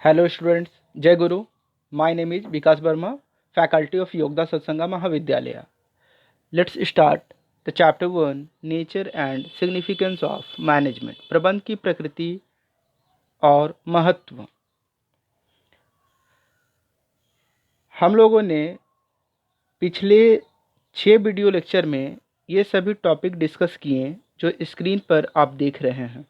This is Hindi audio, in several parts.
Hello students, Jai Guru. My name is Vikas Verma, Faculty of Yogda Satsanga Mahavidyalaya. Let's start the chapter 1 Nature and Significance of Management. प्रबंध की प्रकृति और महत्व। हम लोगों ने पिछले 6 वीडियो लेक्चर में ये सभी टॉपिक डिस्कस किए जो स्क्रीन पर आप देख रहे हैं।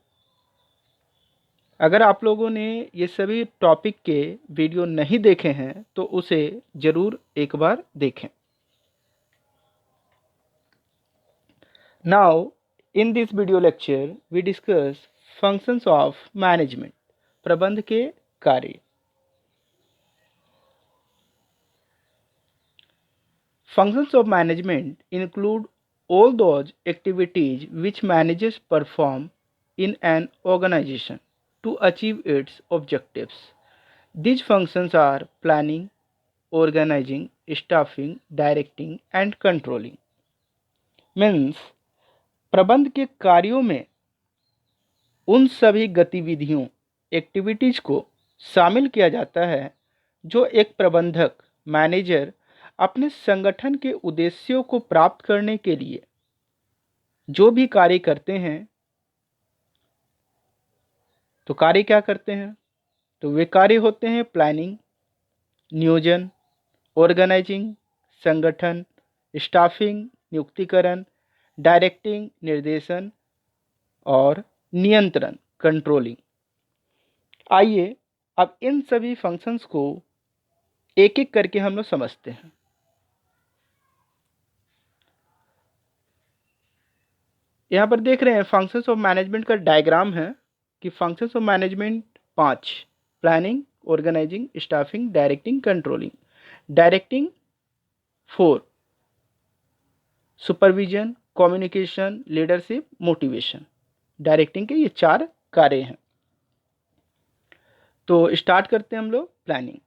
अगर आप लोगों ने ये सभी टॉपिक के वीडियो नहीं देखे हैं तो उसे ज़रूर एक बार देखें। Now, in this video lecture, we discuss functions of management. प्रबंध के कार्य। Functions of management include all those activities which managers perform in an organization to achieve its objectives. These functions are planning, organizing, staffing, directing, and controlling. Means प्रबंध के कार्यों में उन सभी गतिविधियों एक्टिविटीज़ को शामिल किया जाता है जो एक प्रबंधक मैनेजर अपने संगठन के उद्देश्यों को प्राप्त करने के लिए जो भी कार्य करते हैं। तो कार्य क्या करते हैं? तो वे कार्य होते हैं प्लानिंग, नियोजन, ऑर्गेनाइजिंग संगठन, स्टाफिंग नियुक्तिकरण, डायरेक्टिंग निर्देशन और नियंत्रण कंट्रोलिंग। आइए अब इन सभी फंक्शंस को एक एक करके हम लोग समझते हैं। यहाँ पर देख रहे हैं फंक्शंस ऑफ मैनेजमेंट का डायग्राम है कि functions of management 5: planning, organizing, staffing, directing, controlling. Directing 4: supervision, communication, leadership, motivation. Directing के ये 4 कार्य हैं। तो स्टार्ट करते हैं हम लोग planning.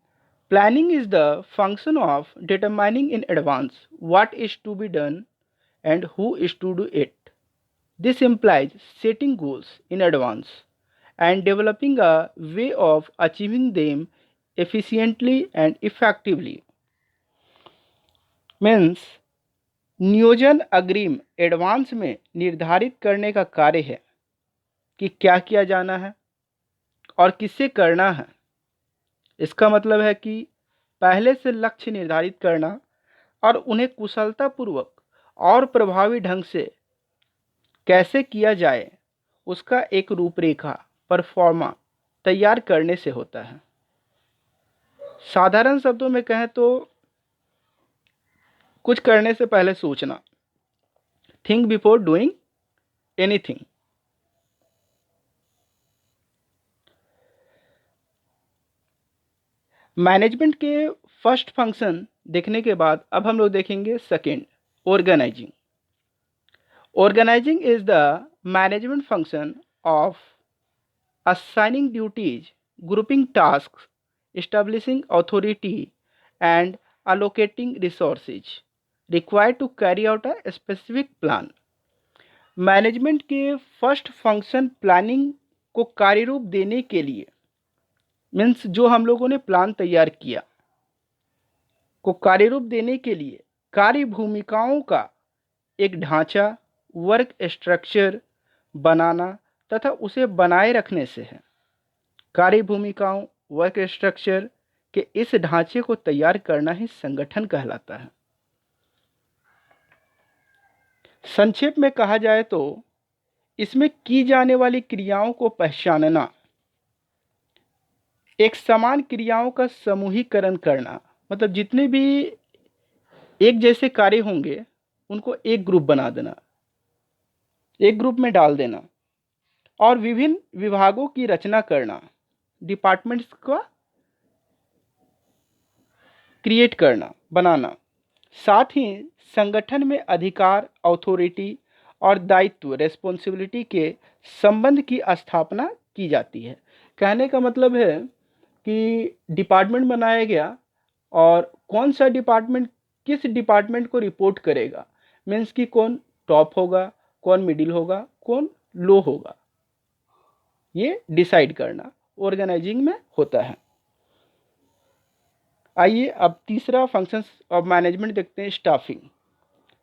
Planning is the function of determining in advance what is to be done and who is to do it. This implies setting goals in advance and developing a way of achieving them efficiently and effectively. Means नियोजन अग्रिम एडवांस में निर्धारित करने का कार्य है कि क्या किया जाना है और किससे करना है। इसका मतलब है कि पहले से लक्ष्य निर्धारित करना और उन्हें कुशलतापूर्वक और प्रभावी ढंग से कैसे किया जाए उसका एक रूपरेखा परफॉर्मा तैयार करने से होता है। साधारण शब्दों में कहें तो कुछ करने से पहले सोचना, think before doing anything. Management के फर्स्ट फंक्शन देखने के बाद अब हम लोग देखेंगे second, organizing. Organizing is the management function of assigning duties, grouping tasks, establishing authority, and allocating resources required to carry out a specific plan. Management के फर्स्ट फंक्शन प्लानिंग को कार्यरूप देने के लिए मीन्स जो हम लोगों ने प्लान तैयार किया को कार्यरूप देने के लिए कार्य भूमिकाओं का एक ढांचा, वर्क स्ट्रक्चर बनाना तथा उसे बनाए रखने से है। कार्य भूमिकाओं, वर्क स्ट्रक्चर के इस ढांचे को तैयार करना ही संगठन कहलाता है। संक्षेप में कहा जाए तो इसमें की जाने वाली क्रियाओं को पहचानना, एक समान क्रियाओं का समूहीकरण करना, मतलब जितने भी एक जैसे कार्य होंगे उनको एक ग्रुप बना देना, एक ग्रुप में डाल देना और विभिन्न विभागों की रचना करना, डिपार्टमेंट्स का क्रिएट करना, बनाना। साथ ही संगठन में अधिकार, अथॉरिटी और दायित्व, रेस्पॉन्सिबिलिटी के संबंध की स्थापना की जाती है। कहने का मतलब है कि डिपार्टमेंट बनाया गया और कौन सा डिपार्टमेंट किस डिपार्टमेंट को रिपोर्ट करेगा, मीन्स कि कौन टॉप होगा, कौन मिडिल होगा, कौन लो होगा, ये डिसाइड करना ऑर्गेनाइजिंग में होता है। आइए अब तीसरा फंक्शंस ऑफ मैनेजमेंट देखते हैं, staffing.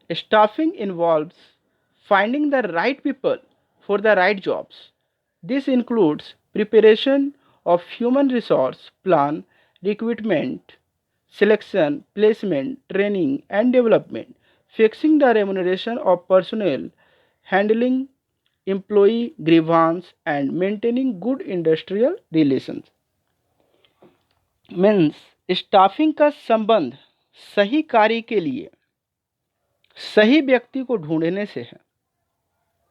Staffing involves finding the right people for the right jobs. This includes preparation of human resource plan, recruitment, selection, placement, training and development, fixing the remuneration of personnel, handling employee grievance and maintaining good industrial relations. Means staffing का संबंध सही कार्य के लिए सही व्यक्ति को ढूंढने से है।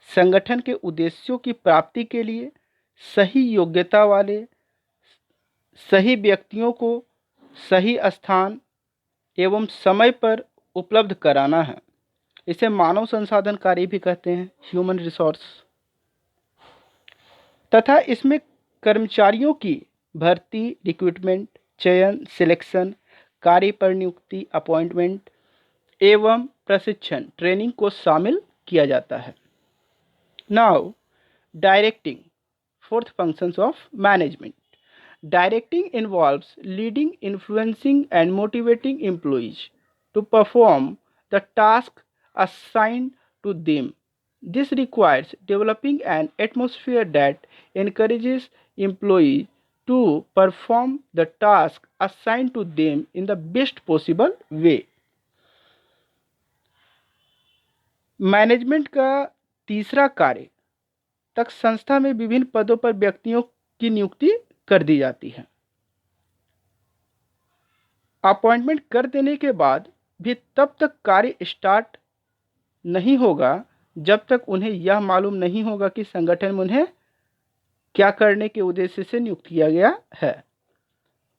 संगठन के उद्देश्यों की प्राप्ति के लिए सही योग्यता वाले सही व्यक्तियों को सही स्थान एवं समय पर उपलब्ध कराना है। इसे मानव संसाधन कार्य भी कहते हैं, ह्यूमन रिसोर्स। तथा इसमें कर्मचारियों की भर्ती, रिक्रूटमेंट, चयन, सिलेक्शन, कार्य पर नियुक्ति, अपॉइंटमेंट एवं प्रशिक्षण, ट्रेनिंग को शामिल किया जाता है। Now, directing, fourth functions of management. Directing involves leading, influencing, and motivating employees to perform the task assigned to them. This requires developing an atmosphere that encourages employees to perform the task assigned to them in the best possible way. Management का तीसरा कार्य तक संस्था में विभिन्न पदों पर व्यक्तियों की नियुक्ति कर दी जाती है। अपॉइंटमेंट कर देने के बाद भी तब तक कार्य स्टार्ट नहीं होगा जब तक उन्हें यह मालूम नहीं होगा कि संगठन में उन्हें क्या करने के उद्देश्य से नियुक्त किया गया है।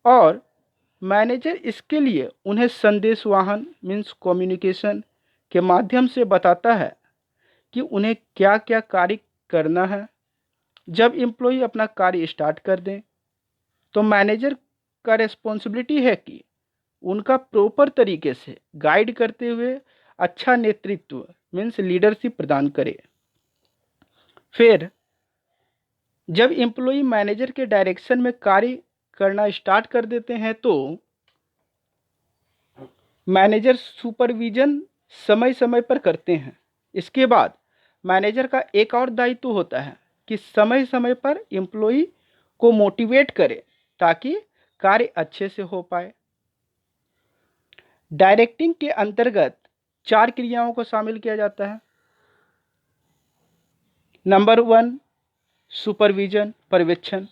और मैनेजर इसके लिए उन्हें संदेशवाहन मीन्स कम्युनिकेशन के माध्यम से बताता है कि उन्हें क्या क्या कार्य करना है। जब एम्प्लॉय अपना कार्य स्टार्ट कर दें तो मैनेजर का रिस्पॉन्सिबिलिटी है कि उनका प्रॉपर तरीके से गाइड करते हुए अच्छा नेतृत्व मीन्स लीडरशिप प्रदान करे। फिर जब एम्प्लॉय मैनेजर के डायरेक्शन में कार्य करना स्टार्ट कर देते हैं तो मैनेजर सुपरविजन समय समय पर करते हैं। इसके बाद मैनेजर का एक और दायित्व होता है कि समय समय पर एम्प्लॉय को मोटिवेट करे ताकि कार्य अच्छे से हो पाए। डायरेक्टिंग के अंतर्गत 4 क्रियाओं को शामिल किया जाता है। नंबर 1, सुपरविजन, पर्यवेक्षण।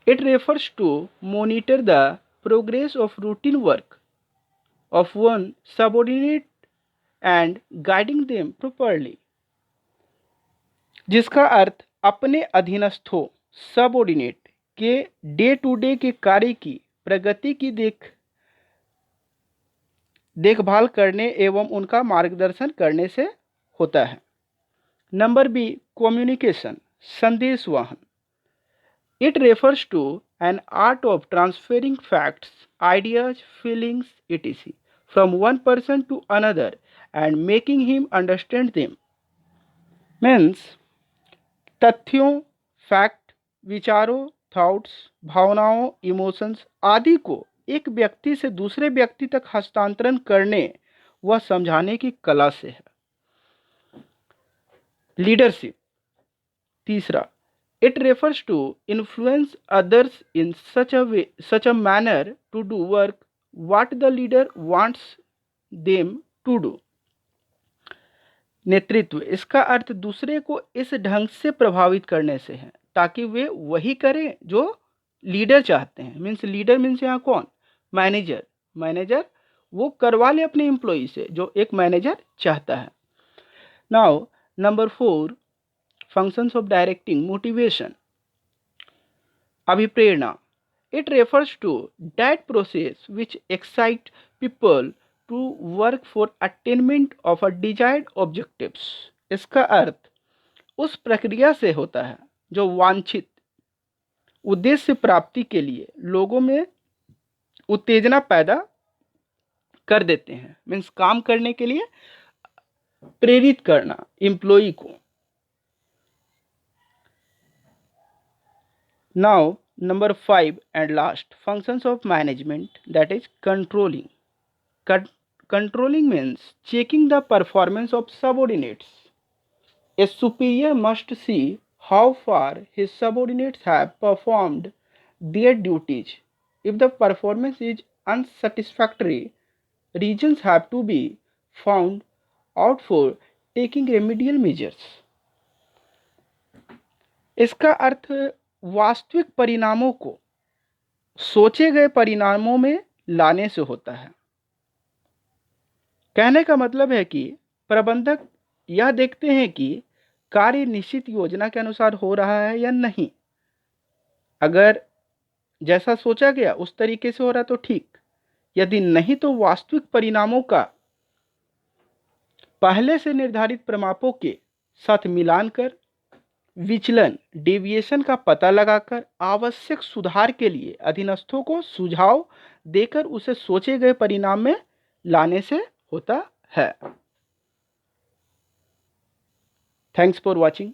It refers to monitor the progress of routine work of one subordinate and guiding them properly, जिसका अर्थ अपने अधीनस्थों सबऑर्डिनेट के डे टू डे के कार्य की प्रगति की देखभाल करने एवं उनका मार्गदर्शन करने से होता है। नंबर बी, कम्युनिकेशन, संदेशवाहन। It refers to an art of transferring facts, ideas, feelings etc. from one person to another and making him understand them. Means तथ्यों, फैक्ट, विचारों, थॉट्स, भावनाओं, इमोशंस आदि को एक व्यक्ति से दूसरे व्यक्ति तक हस्तांतरण करने व समझाने की कला से है। लीडरशिप, तीसरा, it refers to influence others in such a manner to do work what the leader wants them to do. नेतृत्व, इसका अर्थ दूसरे को इस ढंग से प्रभावित करने से है ताकि वे वही करें जो लीडर चाहते हैं। मीन्स लीडर मीन्स यहाँ कौन? मैनेजर। मैनेजर वो करवा ले अपने एम्प्लॉय से जो एक मैनेजर चाहता है। Now number 4, functions of directing, motivation, अभिप्रेरणा। It refers to that process which excite people to work for attainment of a desired objectives. इसका अर्थ उस प्रक्रिया से होता है जो वांछित उद्देश्य प्राप्ति के लिए लोगों में उत्तेजना पैदा कर देते हैं। मीन्स काम करने के लिए प्रेरित करना एम्प्लॉय को। Now Number 5 and last, functions of management, that is controlling. Controlling means checking the performance of subordinates. A superior must see how far his subordinates have performed their duties. If the performance is unsatisfactory, reasons have to be found out for taking remedial measures. इसका अर्थ वास्तविक परिणामों को सोचे गए परिणामों में लाने से होता है। कहने का मतलब है कि प्रबंधक यह देखते हैं कि कार्य निश्चित योजना के अनुसार हो रहा है या नहीं। अगर जैसा सोचा गया उस तरीके से हो रहा तो ठीक, यदि नहीं तो वास्तविक परिणामों का पहले से निर्धारित प्रमापों के साथ मिलान कर विचलन डेविएशन का पता लगाकर आवश्यक सुधार के लिए अधीनस्थों को सुझाव देकर उसे सोचे गए परिणाम में लाने से होता है। Thanks for watching.